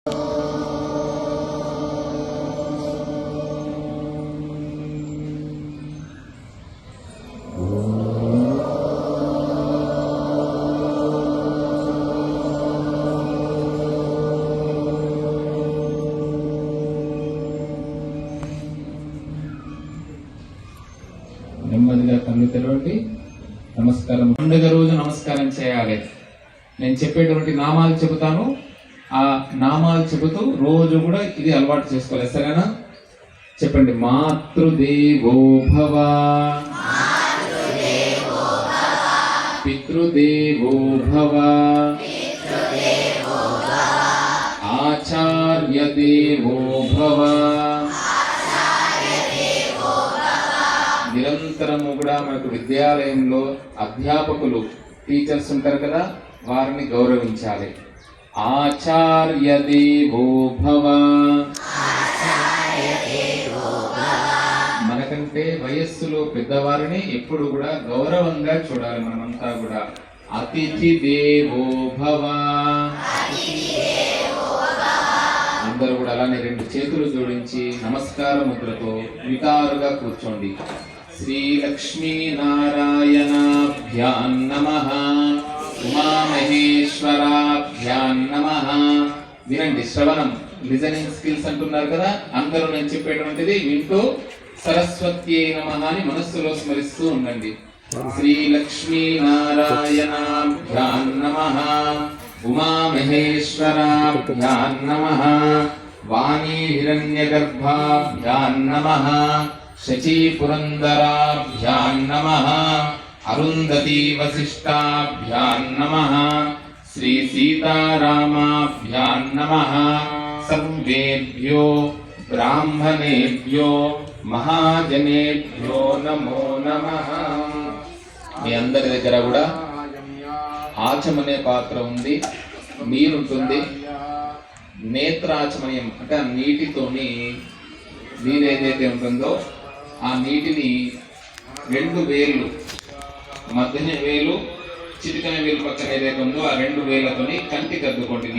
నెమ్మదిగా కళ్ళు తెరవండి. నమస్కారం. పండుగ రోజు నమస్కారం చేయాలి. నేను చెప్పేటువంటి నామాలు చెబుతాను, ఆ నామాలు చెబుతూ రోజు కూడా ఇది అలవాటు చేసుకోవాలి. సరేనా? చెప్పండి. మాతృదేవో భవ, పితృదేవో భవ, ఆచార్య దేవో భవ. నిరంతరము కూడా మనకు విద్యాలయంలో అధ్యాపకులు, టీచర్స్ ఉంటారు కదా, వారిని గౌరవించాలి. ఆచార్య దేవో భవ. మనకంటే వయస్సులో పెద్దవారిని ఎప్పుడు కూడా గౌరవంగా చూడాలి. మనమంతా కూడా అతిథి దేవో భవ. అందరూ కూడా అలానే రెండు చేతులు జోడించి నమస్కార ముద్రతో వికారుగా కూర్చోండి. శ్రీ లక్ష్మీ నారాయణాభ్యాం నమః, ఉమామహేశ్వరాభ్యాం నమః. వినండి, శ్రవణం, లిజనింగ్ స్కిల్స్ అంటున్నారు కదా, అందరూ నేను చెప్పేటువంటిది వింటూ సరస్వత్యై నమః అని మనస్సులో స్మరిస్తూ ఉండండి. శ్రీ లక్ష్మీ నారాయణాభ్యాం నమః, ఉమామహేశ్వరాభ్యాం నమః, వాణీ హిరణ్యగర్భాభ్యాం నమః, శచీ పురందరాభ్యాం నమః, అరుంధతీ వశిష్టాభ్యాం నమః, శ్రీ సీతారామాభ్యాం నమః. సర్వేభ్యో బ్రాహ్మణేభ్యో మహాజనేభ్యో నమో నమః. మీ అందరి దగ్గర కూడా ఆచమనే పాత్ర ఉంది, నీరుంటుంది. నేత్రాచమనీయం అంటే ఆ నీటితోని నీరు ఏదైతే ఉంటుందో ఆ నీటిని రెండు వేళ్ళు, మధ్యన వేలు, చిటికన వేలు పక్కన ఏదైతే ఉందో ఆ రెండు వేలతోని కంటికి అద్దుకోండి.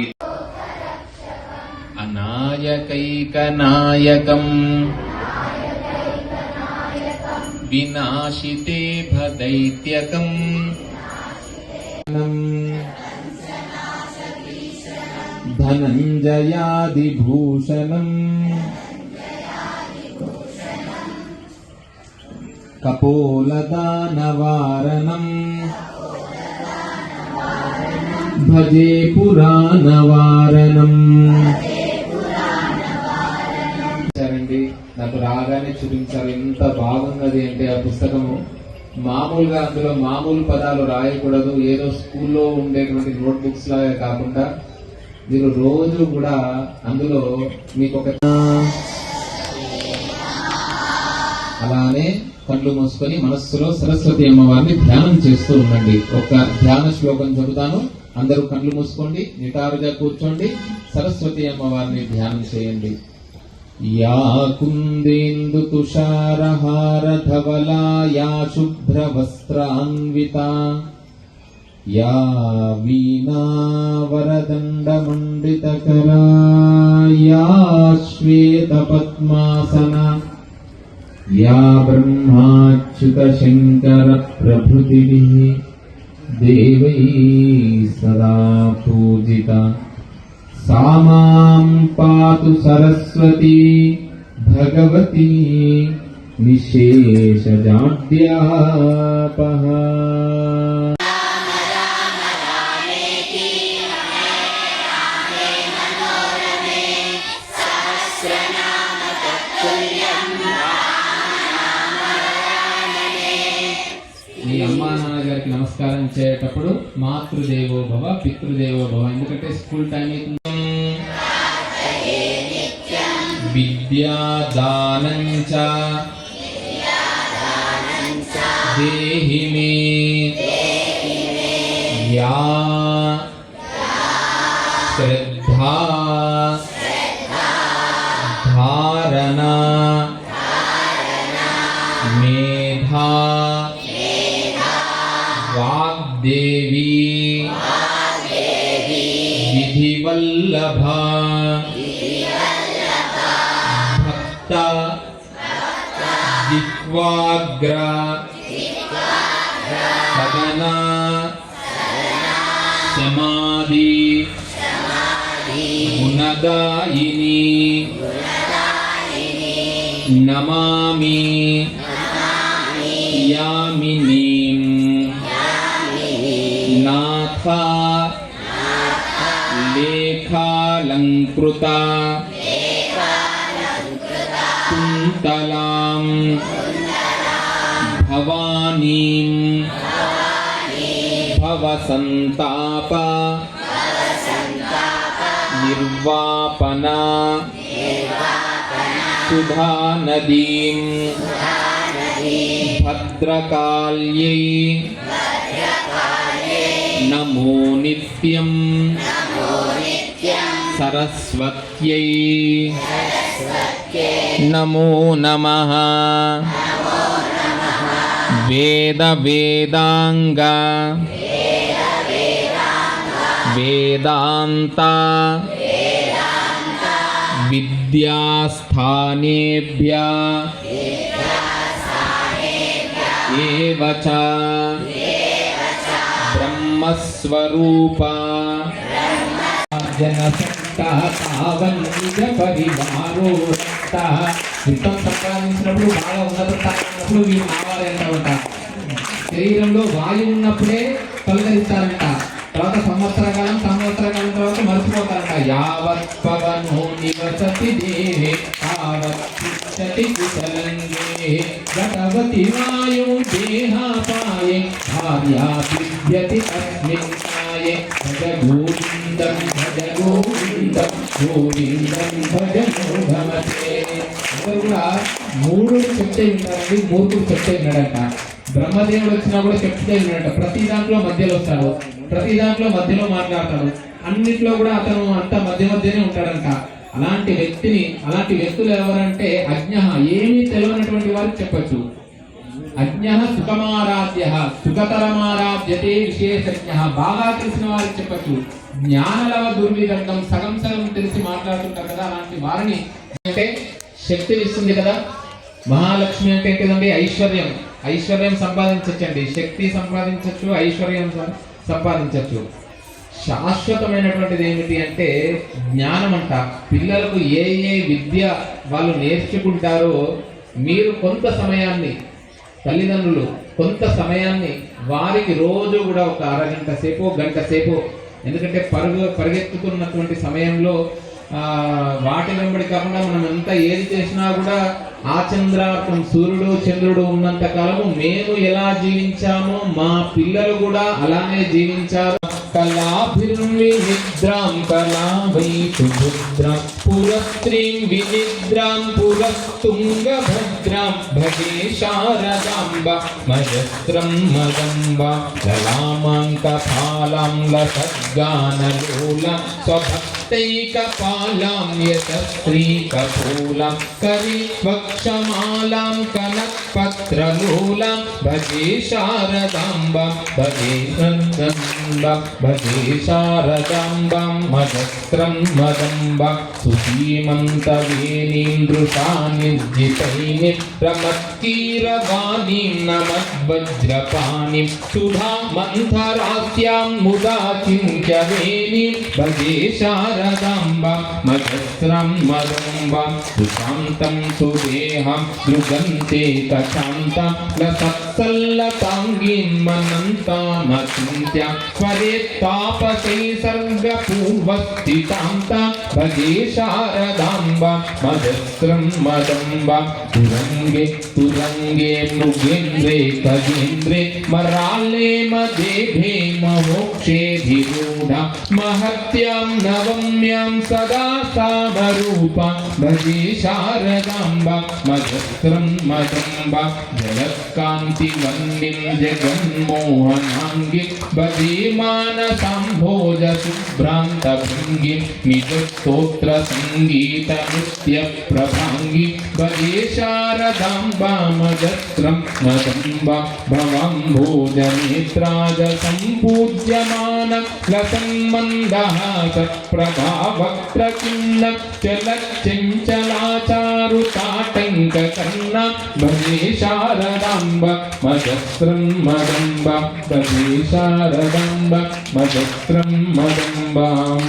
అనాయకైకనాయకం వినాశితే భదైత్యకం ధనంజయాదిభూషణం కపోలదానవారణం భజే పురాణవారణం. నాకు రాగానే చూపించారు, ఎంత బాగున్నది అంటే ఆ పుస్తకము. మామూలుగా అందులో మామూలు పదాలు రాయకూడదు, ఏదో స్కూల్లో ఉండేటువంటి నోట్బుక్స్ లాగా కాకుండా మీరు రోజు కూడా అందులో మీకు ఒక అలానే కళ్ళు మూసుకొని మనస్సులో సరస్వతి అమ్మవారిని ధ్యానం చేస్తూ ఉండండి. ఒక ధ్యాన శ్లోకం చెబుతాను, అందరూ కళ్ళు మూసుకోండి, నిటారుగా కూర్చోండి, సరస్వతి అమ్మవారిని ధ్యానం చేయండి. యా కుందేందు తుషారహార ధవలా యా శుభ్ర వస్త్రాన్వితా యా వీణా వరదండ మండితకరా యా శ్వేత పద్మాసన యా బ్రహ్మాచ్యుత శంకర ప్రభృతిభిః దేవైః సదా పూజిత సా మాం పాతు సరస్వతి భగవతి నిశేషజాడ్యాపః. మీ అమ్మా నాన్న గారికి నమస్కారం చేసేటప్పుడు మాతృదేవో భవ, పితృదేవో భవ. ఎందుకంటే స్కూల్ టైం అవుతుంది. విద్యాదానంచ దేహి మే యా శ్రద్ధా ధారణ మేధా వాగ్దేవి విధివల్లభ जिह्वाग्र सदना समाधि गुणदायिनी नमामि यामिनीं नाथा लेखालंकृता कुन्तलां भवानीं भवसन्ताप निर्वापना सुधा नदीं भद्रकाल्यै नमो नित्यं सरस्वत्यै नमो नमः वेद वेदांग वेदांत विद्यास्थानेभ्यः एव च ब्रह्मस्वरूप जनसंता तावन्निज परिवारो रक्ता విత్తం సంపాదించినప్పుడు బాగా ఉన్నప్పుడు వీళ్ళు కావాలి అంటారంట. శరీరంలో వాయువు ఉన్నప్పుడే తొలగరిస్తారంట. తర్వాత సంవత్సర కాలం తర్వాత మర్చిపోతారంట. యావత్ పవనో నివసతి దేహే తావత్ తిష్టతి కుశలంగే గతవతి వాయు దేహాపాయే భార్యా విద్యతి తస్మిన్ కాయే భజ గోవిందం గోవిందం భజ మూఢమతే. అందరూ కూడా మూఢుడు చెప్తే వింటారండి, మూర్ఖుడు చెప్తే విన్నాడంట. బ్రహ్మదేవుడు వచ్చినా కూడా చెప్తే విన్నాడంట. ప్రతి దాంట్లో మధ్యలో వస్తాడు, ప్రతి దాంట్లో మధ్యలో మాట్లాడతాడు, అన్నిట్లో కూడా అతను అంత మధ్యనే ఉంటాడంట. అలాంటి వ్యక్తులు ఎవరంటే అజ్ఞ, ఏమీ తెలియనటువంటి వారికి చెప్పచ్చు. అజ్ఞ సుఖమారాధ్య సుఖతరమారాధ్యతే విశేషజ్ఞ, బాగా తెలిసిన వారికి చెప్పచ్చు. జ్ఞానలవ దుర్విదండం, సగం తెలిసి మాట్లాడుతుంటారు కదా, అలాంటి వారిని అంటే శక్తినిస్తుంది కదా. మహాలక్ష్మి అంటే కదండి ఐశ్వర్యం సంపాదించచ్చండి, శక్తి సంపాదించవచ్చు, ఐశ్వర్యం సంపాదించవచ్చు. శాశ్వతమైనటువంటిది ఏమిటి అంటే జ్ఞానం అంట. పిల్లలకు ఏ విద్య వాళ్ళు నేర్చుకుంటారో మీరు కొంత సమయాన్ని, తల్లిదండ్రులు కొంత సమయాన్ని వారికి రోజు కూడా ఒక అరగంట సేపు గంట సేపు, ఎందుకంటే పరిగెత్తుతున్నటువంటి సమయంలో వాటి వెంబడి కాకుండా మనం ఎంత ఏది చేసినా కూడా ఆ చంద్రార్థం, సూర్యుడు చంద్రుడు ఉన్నంత కాలము మేము ఎలా జీవించామో మా పిల్లలు కూడా అలానే జీవించారు. కళాభిర్వినిద్రాం కళావైతుభద్రాం పురస్త్రీం వినిద్రాం పురస్తుంగభద్రాం భగే శారదాంబ మజస్త్రం మదంబ లలామాంకఫాలాం లసద్గానలోలాం స్వభక్తైకపాలాం యశస్త్రీకపూలాం కరివక్షమాలాం కనకపత్రలోలాం భగే శారదాంబ భగే భగే శారదాంబం మజస్త్రం మదంబ సుధీమంతవేణీం దృశానిర్జితైని రమత్కీరవాణీం నమద్వజ్రపాణిం సుధామంథరాస్యాం ముదా చింత్యవేణీం భగే శారదాంబ మజస్త్రం మదంబ సుశాంతం సుదేహం దృగంతే కశాంతం లసత్సల్లతాంగీం మనంతామచింత్య స్వరేత్తాపసై సర్గపూర్వస్థితాంతాం భగే శారదాంబ మజస్త్రం మదంబ తురంగే మృగేంద్రే ఖగేంద్రే మరాళే మదేభే మోక్షేధిరూఢ మహత్యాం నవమ్యాం సదా సామరూపాం భగే శారదాంబ మజస్త్రం మదంబ జలకాంతి వన్నిం జగన్మోహనాంగి భగే మానసంభోజ శుభ్రాంత భంగి నిజ స్తోత్ర సంగీత నృత్య ప్రభాంగి భగే శారదాంబ మజస్త్రం మదంబ భవం భోజనేత్రాజ సంపూజ్యమాన జ్ఞాన లసన్మందహాస ప్రభావక్రకిన్న చలచంచలాచారు తాటంక కర్ణ భజే శారదాంబ మదస్రం మదంబ భజే శారదాంబ మదస్రం మదంబాం.